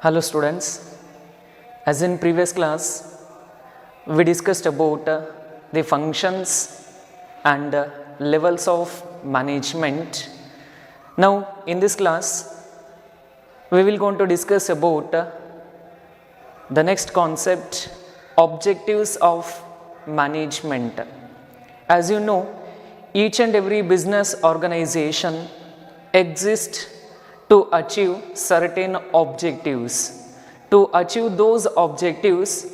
Hello students, as in previous class we discussed about the functions and levels of management. Now in this class we will going to discuss about the next concept, objectives of management. As you know, each and every business organization exists to achieve certain objectives. To achieve those objectives,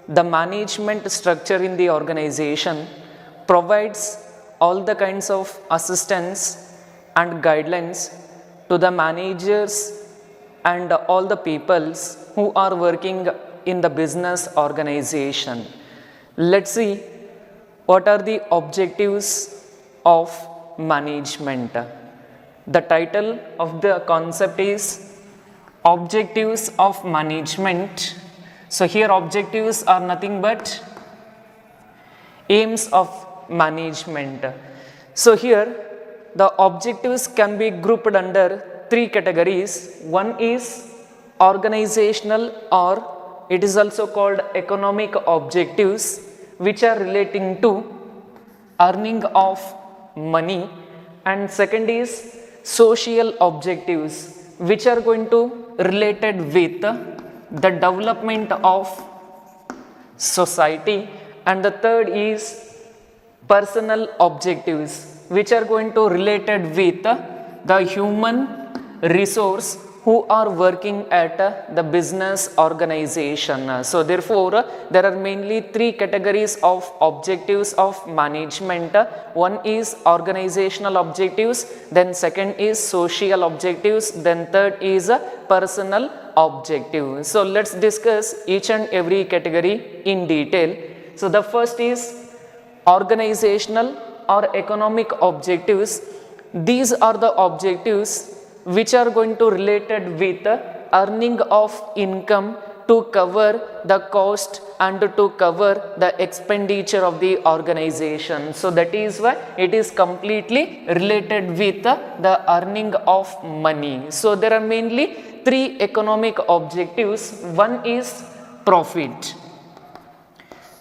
the management structure in the organization provides all the kinds of assistance and guidelines to the managers and all the peoples who are working in the business organization. Let's see what are the objectives of management. The title of the concept is Objectives of Management. So here objectives are nothing but aims of management. So here the objectives can be grouped under three categories. One is organizational, or it is also called economic objectives, which are relating to earning of money, and second is social objectives, which are going to related with the development of society, and the third is personal objectives, which are going to related with the human resource who are working at the business organization. So therefore there are mainly three categories of objectives of management. One is organizational objectives, then second is social objectives, then third is personal objective. So let's discuss each and every category in detail. So the first is organizational or economic objectives. These are the objectives which are going to related with earning of income to cover the cost and to cover the expenditure of the organization. So that is why it is completely related with the earning of money. So there are mainly three economic objectives. One is profit.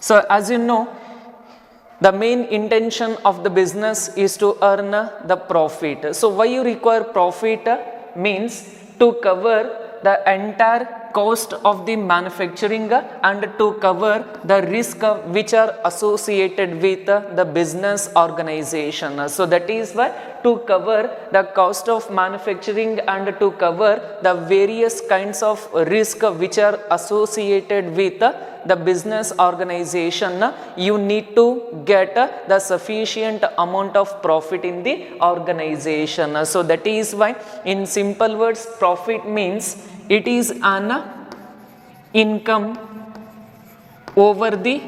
So as you know, the main intention of the business is to earn the profit. So why you require profit means to cover the entire cost of the manufacturing and to cover the risk which are associated with the business organization. So that is why to cover the cost of manufacturing and to cover the various kinds of risk which are associated with the business organization, you need to get the sufficient amount of profit in the organization. So that is why in simple words, profit means it is an income over the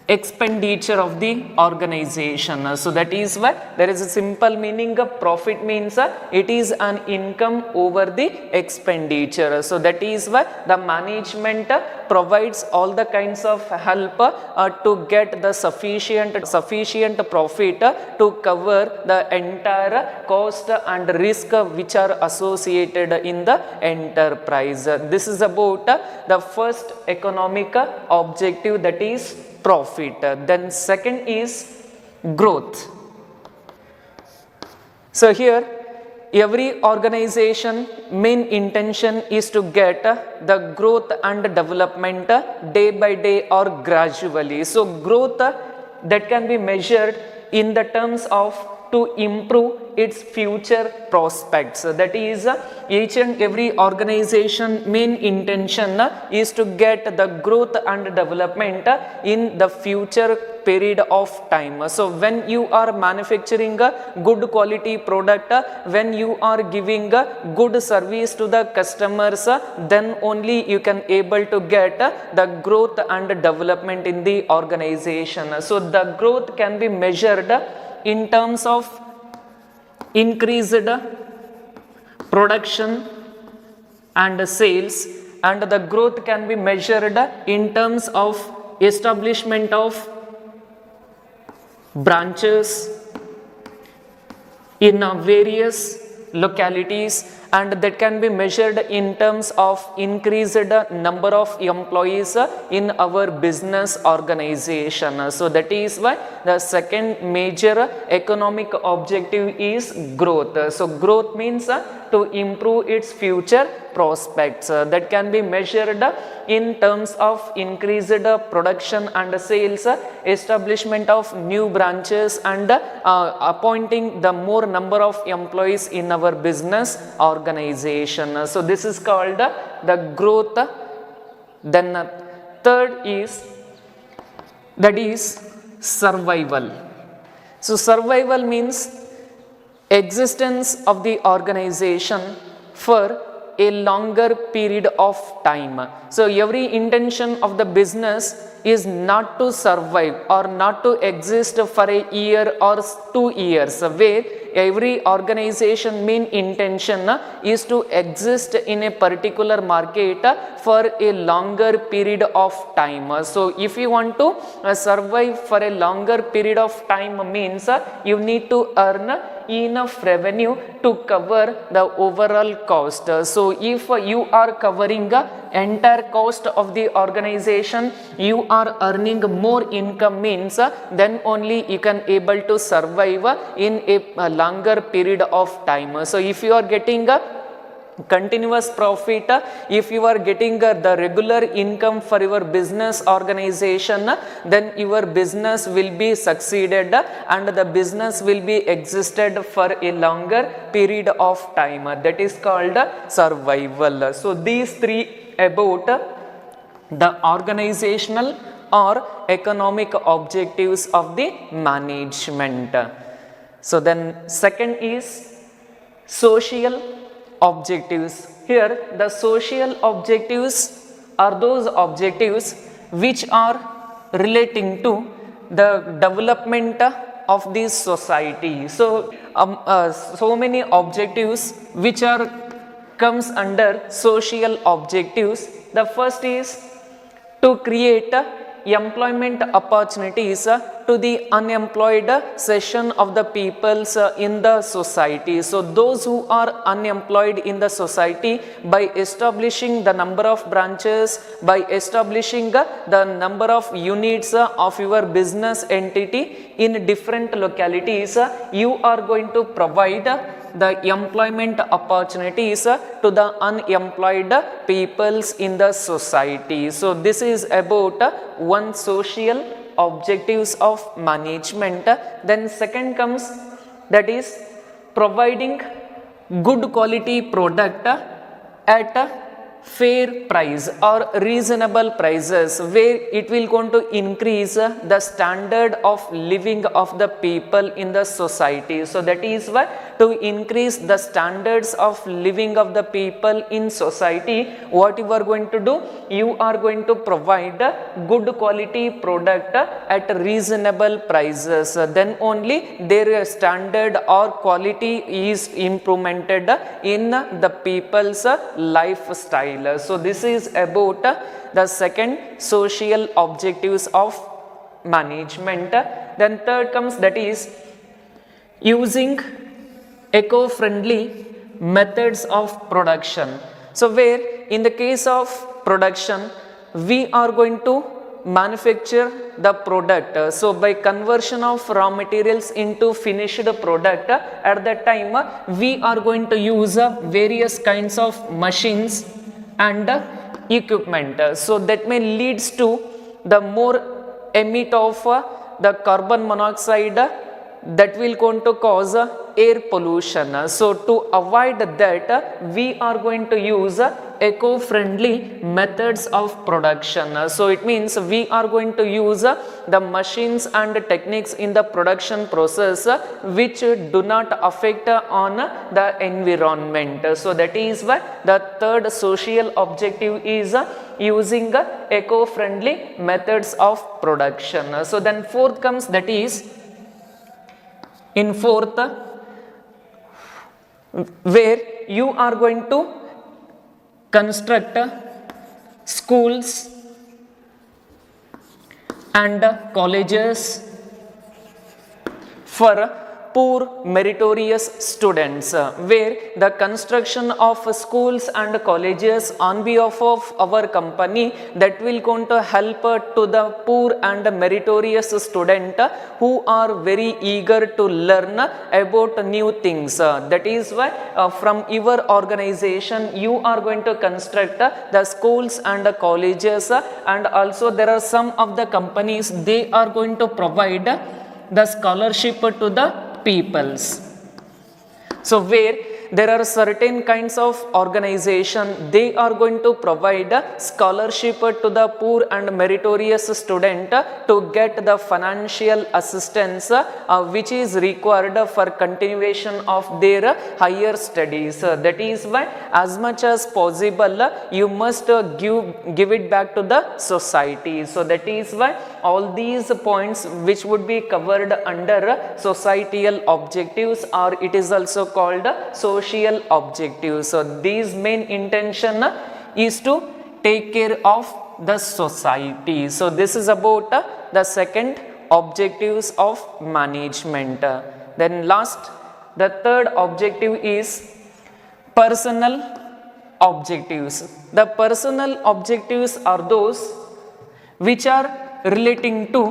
expenditure of the organization. So that is why there is a simple meaning of profit means it is an income over the expenditure. So that is why the management provides all the kinds of help to get the sufficient profit to cover the entire cost and risk which are associated in the enterprise. This is about the first economic objective, that is profit. Then second is growth. So here every organization main intention is to get the growth and development day by day or gradually. So growth that can be measured in the terms of to improve its future prospects. That is each and every organization main intention is to get the growth and development in the future period of time. So when you are manufacturing a good quality product, when you are giving a good service to the customers, then only you can able to get the growth and development in the organization. So the growth can be measured in terms of increased production and sales, and the growth can be measured in terms of establishment of branches in various localities and that can be measured in terms of increased number of employees in our business organization. So that is why the second major economic objective is growth. So growth means to improve its future prospects that can be measured in terms of increased production and sales, establishment of new branches, and appointing the more number of employees in our business organization. So this is called the growth. Then third is, that is survival. So survival means existence of the organization for a longer period of time. So every intention of the business is not to survive or not to exist for a year or 2 years, where every organization main intention is to exist in a particular market for a longer period of time. So if you want to survive for a longer period of time means you need to earn enough revenue to cover the overall cost. So if you are covering the entire cost of the organization, you are earning more income means then only you can able to survive in a longer period of time. So if you are getting a continuous profit, if you are getting the regular income for your business organization, then your business will be succeeded and the business will be existed for a longer period of time. That is called survival. So these three about the organizational or economic objectives of the management. So then second is social objectives. Here the social objectives are those objectives which are relating to the development of this society. So so many objectives which are comes under social objectives. The first is to create employment opportunities to the unemployed section of the peoples in the society. So those who are unemployed in the society, by establishing the number of branches, by establishing the number of units of your business entity in different localities, you are going to provide the employment opportunities to the unemployed peoples in the society. So this is about one social objectives of management. Then second comes, that is providing good quality product at fair price or reasonable prices, where it will going to increase the standard of living of the people in the society. So that is why to increase the standards of living of the people in society, what you are going to do, you are going to provide good quality product at reasonable prices. Then only their standard or quality is implemented in the people's lifestyle. So this is about the second social objectives of management. Then third comes, that is using eco-friendly methods of production. So where in the case of production, we are going to manufacture the product. So by conversion of raw materials into finished product, at that time we are going to use various kinds of machines and equipment. So that may leads to the more emit of the carbon monoxide that will going to cause air pollution. So to avoid that, we are going to use eco-friendly methods of production. So it means we are going to use the machines and techniques in the production process which do not affect on the environment. So that is why the third social objective is using eco-friendly methods of production. So then fourth comes, that is in fourth, where you are going to construct schools and colleges for poor meritorious students, where the construction of schools and colleges on behalf of our company that will going to help to the poor and meritorious student who are very eager to learn about new things. That is why from your organization you are going to construct the schools and colleges, and also there are some of the companies they are going to provide the scholarship to the peoples. So where there are certain kinds of organization, they are going to provide scholarship to the poor and meritorious student to get the financial assistance which is required for continuation of their higher studies. That is why as much as possible you must give it back to the society. So that is why all these points which would be covered under societal objectives, or it is also called social objectives. So these main intention is to take care of the society. So this is about the second objectives of management. Then last, the third objective is personal objectives. The personal objectives are those which are relating to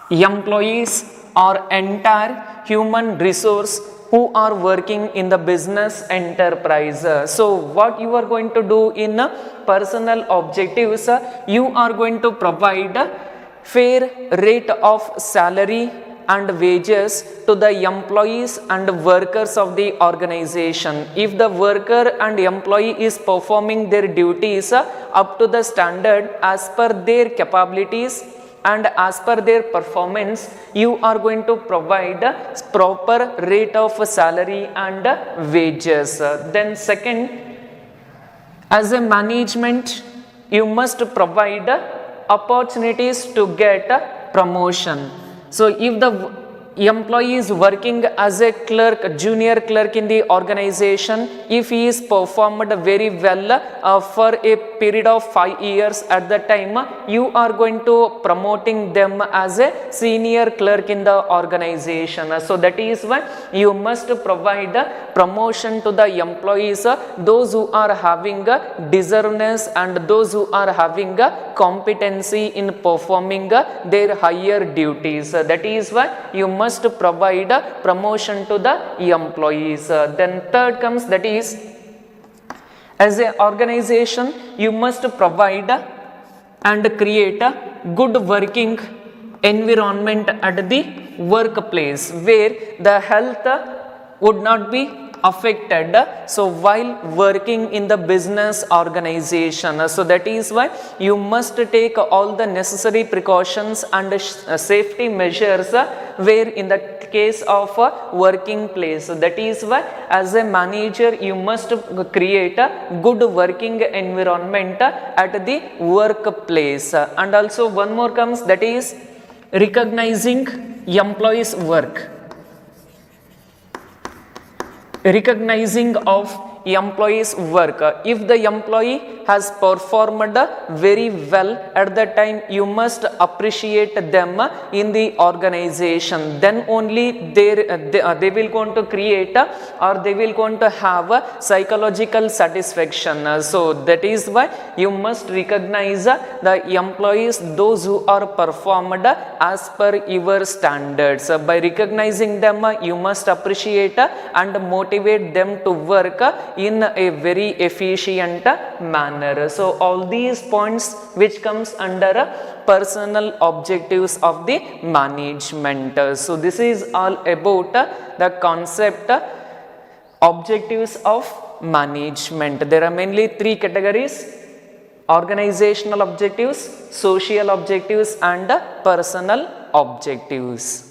employees or entire human resource who are working in the business enterprise. So what you are going to do in personal objectives, you are going to provide fair rate of salary and wages to the employees and workers of the organization. If the worker and employee is performing their duties up to the standard as per their capabilities and as per their performance, you are going to provide proper rate of salary and wages. Then second, as a management, you must provide opportunities to get promotion. So if the employee is working as a clerk, junior clerk in the organization, if he is performed very well for a period of 5 years, at the time you are going to promoting them as a senior clerk in the organization. So that is why you must provide promotion to the employees, those who are having deservedness and those who are having competency in performing their higher duties. That is why you must provide promotion to the employees. Then third comes, that is, as an organization you must provide and create a good working environment at the workplace where the health would not be affected, so while working in the business organization. So that is why you must take all the necessary precautions and safety measures where in the case of a working place. That is why as a manager you must create a good working environment at the workplace. And also one more comes, that is recognizing employees' work. Recognizing of employees' work. If the employee has performed very well, at that time you must appreciate them in the organization. Then only they will going to create or they will going to have psychological satisfaction. So that is why you must recognize the employees, those who are performed as per your standards. By recognizing them, you must appreciate and motivate them to work in a very efficient manner. So all these points which comes under personal objectives of the management. So this is all about the concept objectives of management. There are mainly 3 categories: organizational objectives, social objectives and personal objectives.